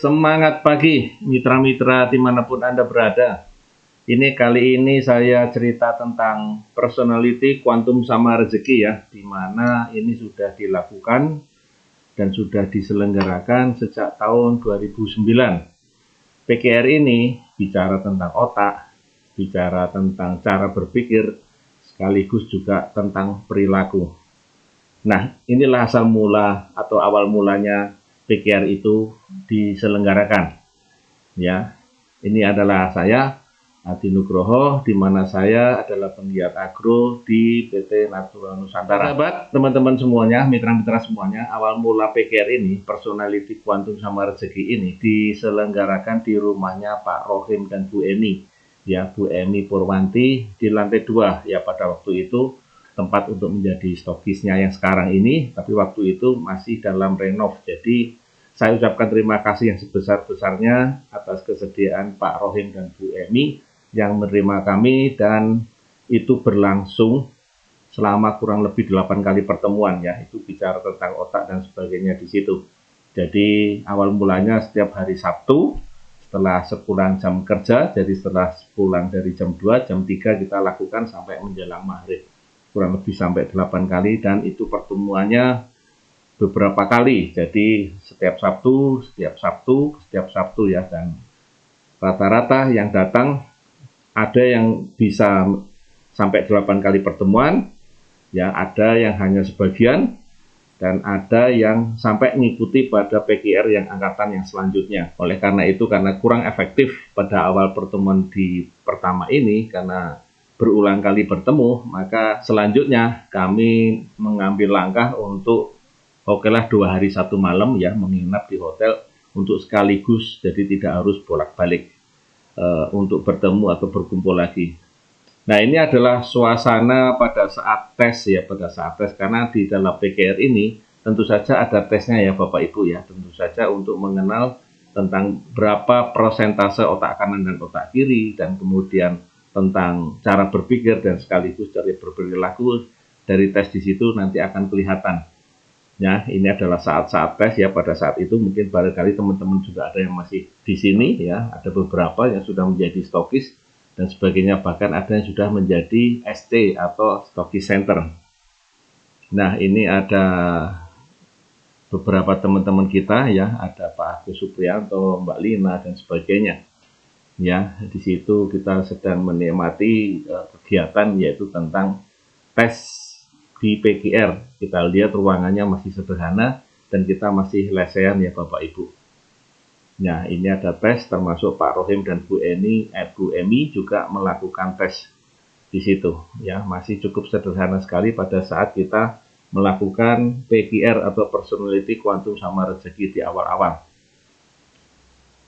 Semangat pagi, mitra-mitra dimanapun Anda berada. Ini kali ini saya cerita tentang personality kuantum sama rezeki ya, di mana ini sudah dilakukan dan sudah diselenggarakan sejak tahun 2009. PKR ini bicara tentang otak, bicara tentang cara berpikir, sekaligus juga tentang perilaku. Nah, inilah asal mula atau awal mulanya PKR itu diselenggarakan. Ya, ini adalah saya Adi Nugroho, di mana saya adalah penggiat agro di PT Natura Nusantara. Sahabat, teman-teman semuanya, mitra-mitra semuanya, awal mula PKR ini, personality kuantum sama rezeki ini diselenggarakan di rumahnya Pak Rohim dan Bu Eni. Ya, Bu Eni Purwanti di lantai 2 ya pada waktu itu tempat untuk menjadi stokisnya yang sekarang ini, tapi waktu itu masih dalam renov. Jadi saya ucapkan terima kasih yang sebesar-besarnya atas kesediaan Pak Rohim dan Bu Emi yang menerima kami, dan itu berlangsung selama kurang lebih 8 kali pertemuan ya, itu bicara tentang otak dan sebagainya di situ. Jadi awal mulanya setiap hari Sabtu setelah sepulang jam kerja, jadi setelah pulang dari jam 2, jam 3 kita lakukan sampai menjelang maghrib. Kurang lebih sampai 8 kali, dan itu pertemuannya beberapa kali, jadi setiap Sabtu ya, dan rata-rata yang datang ada yang bisa sampai 8 kali pertemuan ya, ada yang hanya sebagian, dan ada yang sampai mengikuti pada PKR yang angkatan yang selanjutnya. Oleh karena itu, karena kurang efektif pada awal pertemuan di pertama ini karena berulang kali bertemu, maka selanjutnya kami mengambil langkah untuk okelah 2 hari 1 malam ya, menginap di hotel untuk sekaligus, jadi tidak harus bolak-balik untuk bertemu atau berkumpul lagi. Nah, ini adalah suasana pada saat tes ya, karena di dalam PKR ini tentu saja ada tesnya ya Bapak Ibu ya, tentu saja untuk mengenal tentang berapa persentase otak kanan dan otak kiri, dan kemudian tentang cara berpikir dan sekaligus dari berperilaku. Dari tes di situ nanti akan kelihatan. Ya, ini adalah saat-saat tes ya. Pada saat itu mungkin barangkali teman-teman juga ada yang masih di sini ya, ada beberapa yang sudah menjadi stokis dan sebagainya, bahkan ada yang sudah menjadi ST atau stokis center. Nah, ini ada beberapa teman-teman kita ya, ada Pak Agus Supriyanto, Mbak Lina dan sebagainya. Ya, di situ kita sedang menikmati kegiatan yaitu tentang tes di PKR. Kita lihat ruangannya masih sederhana dan kita masih lesehan ya Bapak Ibu. Nah, ini ada tes, termasuk Pak Rohim dan Bu Emi juga melakukan tes di situ. Ya, masih cukup sederhana sekali pada saat kita melakukan PKR atau personality kuantum sama rezeki di awal-awal.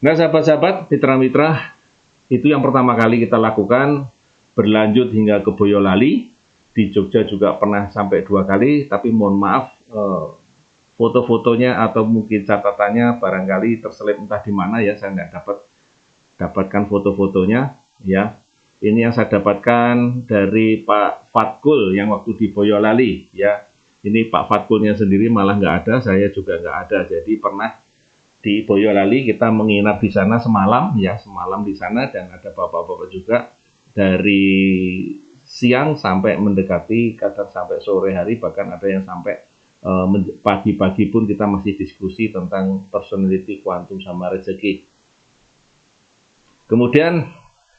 Nah, sahabat-sahabat, mitra-mitra, itu yang pertama kali kita lakukan, berlanjut hingga ke Boyolali. Di Jogja juga pernah sampai 2 kali, tapi mohon maaf, foto-fotonya atau mungkin catatannya barangkali terselip entah di mana ya, saya nggak dapatkan foto-fotonya ya. Ini yang saya dapatkan dari Pak Fatkul yang waktu di Boyolali ya. Ini Pak Fatkulnya sendiri malah nggak ada, saya juga nggak ada. Jadi pernah di Boyolali kita menginap di sana semalam ya, semalam di sana, dan ada bapak-bapak juga dari siang sampai mendekati kadang sampai sore hari, bahkan ada yang sampai pagi-pagi pun kita masih diskusi tentang personality kuantum sama rezeki. Kemudian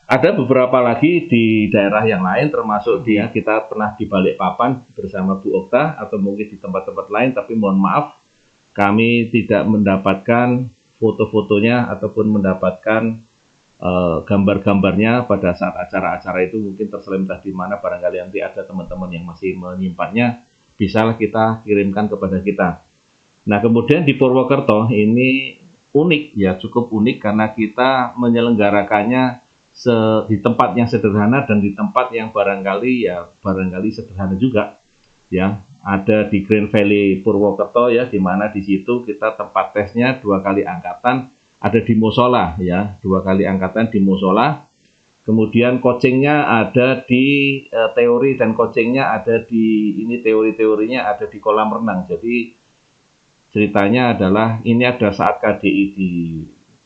ada beberapa lagi di daerah yang lain, termasuk kita pernah di Balikpapan bersama Bu Okta, atau mungkin di tempat-tempat lain, tapi mohon maaf kami tidak mendapatkan foto-fotonya ataupun mendapatkan gambar-gambarnya pada saat acara-acara itu. Mungkin terselip entah di mana, barangkali nanti ada teman-teman yang masih menyimpannya, bisalah kita kirimkan kepada kita. Nah, kemudian di Purwokerto ini unik ya, cukup unik karena kita menyelenggarakannya di tempat yang sederhana dan di tempat yang barangkali sederhana juga ya. Ada di Green Valley Purwokerto ya, di mana di situ kita tempat tesnya 2 kali angkatan, ada di musola ya, 2 kali angkatan di musola. Kemudian coachingnya ada di teori, dan coachingnya ada di teori-teorinya ada di kolam renang. Jadi ceritanya adalah ini ada saat KDI di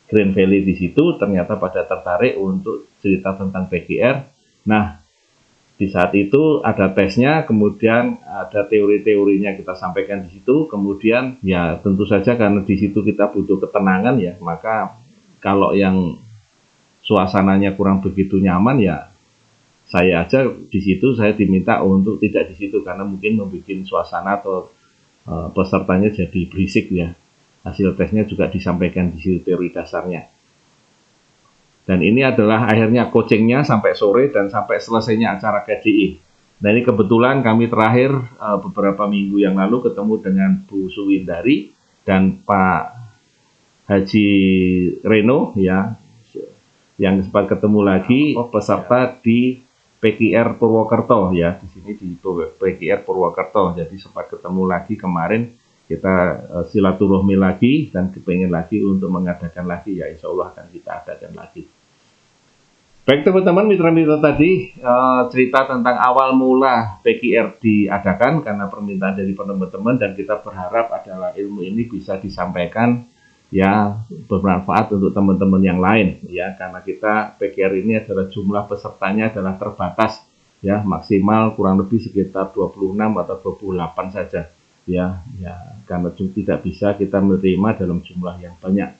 Grand Valley di situ, ternyata pada tertarik untuk cerita tentang PGR. Nah, di saat itu ada tesnya, kemudian ada teori-teorinya kita sampaikan di situ, kemudian ya tentu saja karena di situ kita butuh ketenangan ya, maka kalau yang suasananya kurang begitu nyaman ya saya aja di situ saya diminta untuk tidak di situ karena mungkin membuat suasana atau pesertanya jadi berisik ya. Hasil tesnya juga disampaikan di situ teori dasarnya. Dan ini adalah akhirnya coachingnya sampai sore dan sampai selesainya acara KDI. Nah ini kebetulan kami terakhir beberapa minggu yang lalu ketemu dengan Bu Suwindari dan Pak Haji Reno ya, yang sempat ketemu lagi peserta di PGR Purwokerto ya, di sini di PGR Purwokerto. Jadi sempat ketemu lagi kemarin, kita silaturahmi lagi dan kepengen lagi untuk mengadakan lagi ya, insya Allah akan kita adakan lagi. Baik teman-teman, mitra-mitra tadi cerita tentang awal mula PGR diadakan karena permintaan dari teman-teman, dan kita berharap adalah ilmu ini bisa disampaikan ya bermanfaat untuk teman-teman yang lain ya, karena kita PGR ini adalah jumlah pesertanya adalah terbatas ya, maksimal kurang lebih sekitar 26 atau 28 saja ya, karena tidak bisa kita menerima dalam jumlah yang banyak.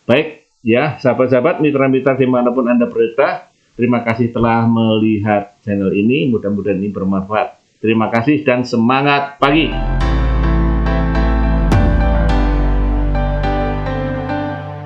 Baik ya, sahabat-sahabat, mitra-mitra dimanapun Anda berada, terima kasih telah melihat channel ini, mudah-mudahan ini bermanfaat. Terima kasih dan semangat pagi.